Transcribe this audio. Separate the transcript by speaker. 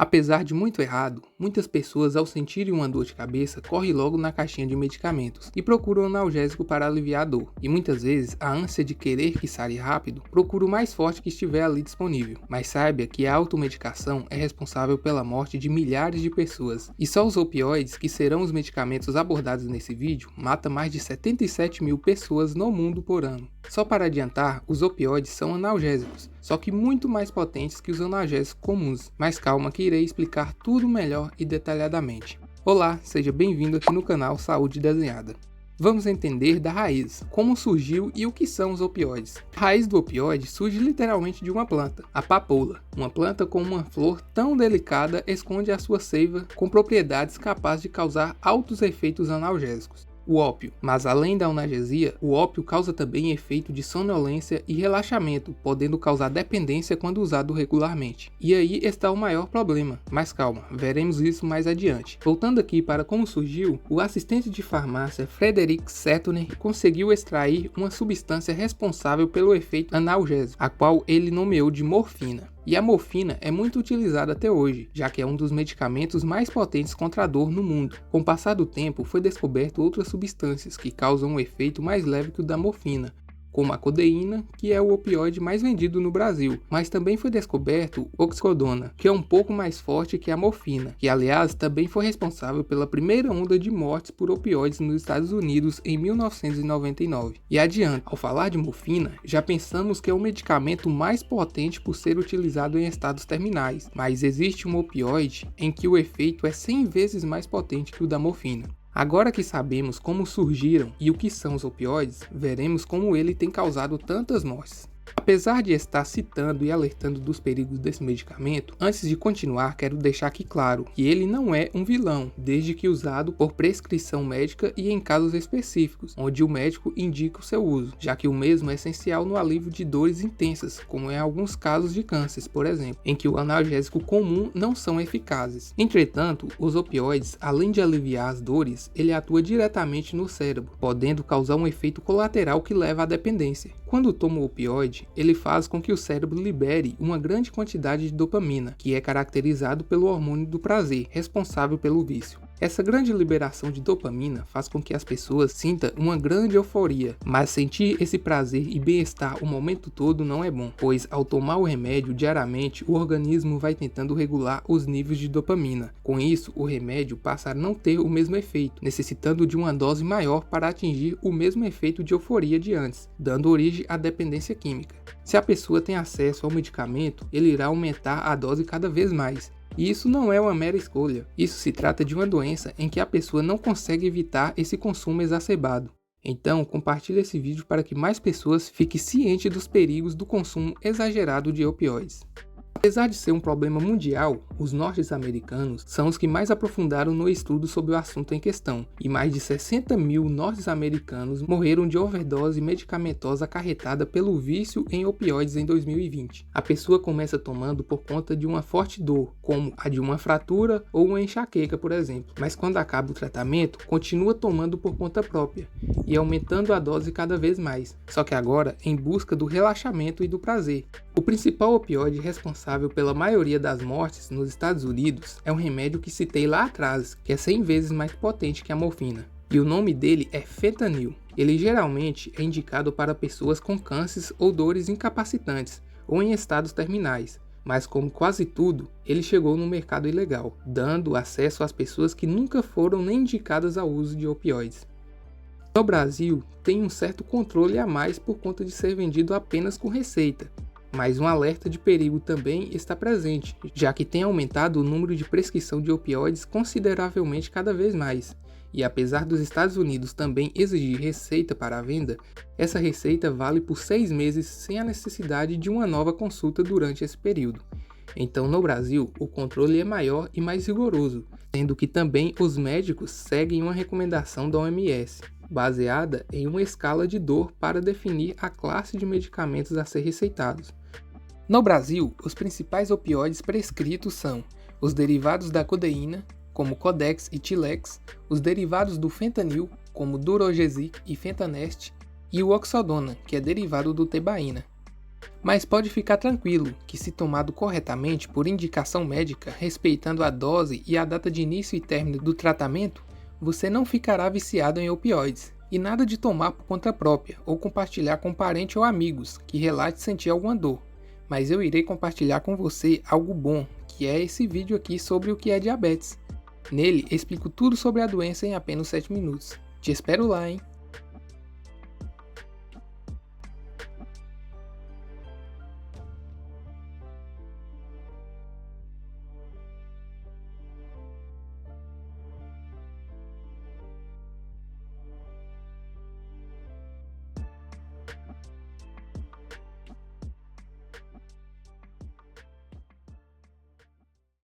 Speaker 1: Apesar de muito errado, muitas pessoas ao sentirem uma dor de cabeça correm logo na caixinha de medicamentos e procuram um analgésico para aliviar a dor. E muitas vezes a ânsia de querer que sare rápido procura o mais forte que estiver ali disponível. Mas saiba que a automedicação é responsável pela morte de milhares de pessoas. E só os opioides, que serão os medicamentos abordados nesse vídeo, matam mais de 77 mil pessoas no mundo por ano. Só para adiantar, os opioides são analgésicos, só que muito mais potentes que os analgésicos comuns. Mas calma que irei explicar tudo melhor e detalhadamente. Olá, seja bem-vindo aqui no canal Saúde Desenhada. Vamos entender da raiz, como surgiu e o que são os opioides. A raiz do opioide surge literalmente de uma planta, a papoula. Uma planta com uma flor tão delicada esconde a sua seiva com propriedades capazes de causar altos efeitos analgésicos. O ópio. Mas além da analgesia, o ópio causa também efeito de sonolência e relaxamento, podendo causar dependência quando usado regularmente. E aí está o maior problema. Mas calma, veremos isso mais adiante. Voltando aqui para como surgiu, o assistente de farmácia Frederick Setoner conseguiu extrair uma substância responsável pelo efeito analgésico, a qual ele nomeou de morfina. E a morfina é muito utilizada até hoje, já que é um dos medicamentos mais potentes contra a dor no mundo. Com o passar do tempo, foi descoberto outras substâncias que causam um efeito mais leve que o da morfina, como a codeína, que é o opioide mais vendido no Brasil, mas também foi descoberto o oxicodona, que é um pouco mais forte que a morfina, que aliás também foi responsável pela primeira onda de mortes por opioides nos Estados Unidos em 1999. E adiante, ao falar de morfina, já pensamos que é o medicamento mais potente por ser utilizado em estados terminais, mas existe um opioide em que o efeito é 100 vezes mais potente que o da morfina. Agora que sabemos como surgiram e o que são os opioides, veremos como ele tem causado tantas mortes. Apesar de estar citando e alertando dos perigos desse medicamento, antes de continuar quero deixar aqui claro que ele não é um vilão, desde que usado por prescrição médica e em casos específicos, onde o médico indica o seu uso, já que o mesmo é essencial no alívio de dores intensas, como em alguns casos de câncer, por exemplo, em que o analgésico comum não são eficazes. Entretanto, os opioides, além de aliviar as dores, ele atua diretamente no cérebro, podendo causar um efeito colateral que leva à dependência. Quando toma o opioide, ele faz com que o cérebro libere uma grande quantidade de dopamina, que é caracterizado pelo hormônio do prazer, responsável pelo vício. Essa grande liberação de dopamina faz com que as pessoas sintam uma grande euforia, mas sentir esse prazer e bem-estar o momento todo não é bom, pois ao tomar o remédio diariamente, o organismo vai tentando regular os níveis de dopamina. Com isso, o remédio passa a não ter o mesmo efeito, necessitando de uma dose maior para atingir o mesmo efeito de euforia de antes, dando origem à dependência química. Se a pessoa tem acesso ao medicamento, ele irá aumentar a dose cada vez mais. E isso não é uma mera escolha, isso se trata de uma doença em que a pessoa não consegue evitar esse consumo exacerbado. Então, compartilhe esse vídeo para que mais pessoas fiquem cientes dos perigos do consumo exagerado de opioides. Apesar de ser um problema mundial, os norte-americanos são os que mais aprofundaram no estudo sobre o assunto em questão, e mais de 60 mil norte-americanos morreram de overdose medicamentosa acarretada pelo vício em opioides em 2020. A pessoa começa tomando por conta de uma forte dor, como a de uma fratura ou uma enxaqueca, por exemplo, mas quando acaba o tratamento, continua tomando por conta própria, e aumentando a dose cada vez mais, só que agora em busca do relaxamento e do prazer. O principal opioide responsável pela maioria das mortes nos Estados Unidos é um remédio que citei lá atrás, que é 100 vezes mais potente que a morfina. E o nome dele é fentanil. Ele geralmente é indicado para pessoas com cânceres ou dores incapacitantes, ou em estados terminais. Mas como quase tudo, ele chegou no mercado ilegal, dando acesso às pessoas que nunca foram nem indicadas ao uso de opioides. No Brasil, tem um certo controle a mais por conta de ser vendido apenas com receita. Mas um alerta de perigo também está presente, já que tem aumentado o número de prescrição de opioides consideravelmente cada vez mais. E apesar dos Estados Unidos também exigir receita para a venda, essa receita vale por 6 meses sem a necessidade de uma nova consulta durante esse período. Então no Brasil, o controle é maior e mais rigoroso, sendo que também os médicos seguem uma recomendação da OMS, baseada em uma escala de dor para definir a classe de medicamentos a ser receitados. No Brasil, os principais opioides prescritos são os derivados da codeína, como Codex e Tilex, os derivados do fentanil, como Durogesic e Fentanest, e o oxodona, que é derivado do tebaína. Mas pode ficar tranquilo que, se tomado corretamente por indicação médica, respeitando a dose e a data de início e término do tratamento, você não ficará viciado em opioides. E nada de tomar por conta própria ou compartilhar com parente ou amigos que relate sentir alguma dor. Mas eu irei compartilhar com você algo bom, que é esse vídeo aqui sobre o que é diabetes. Nele explico tudo sobre a doença em apenas 7 minutos. Te espero lá, hein?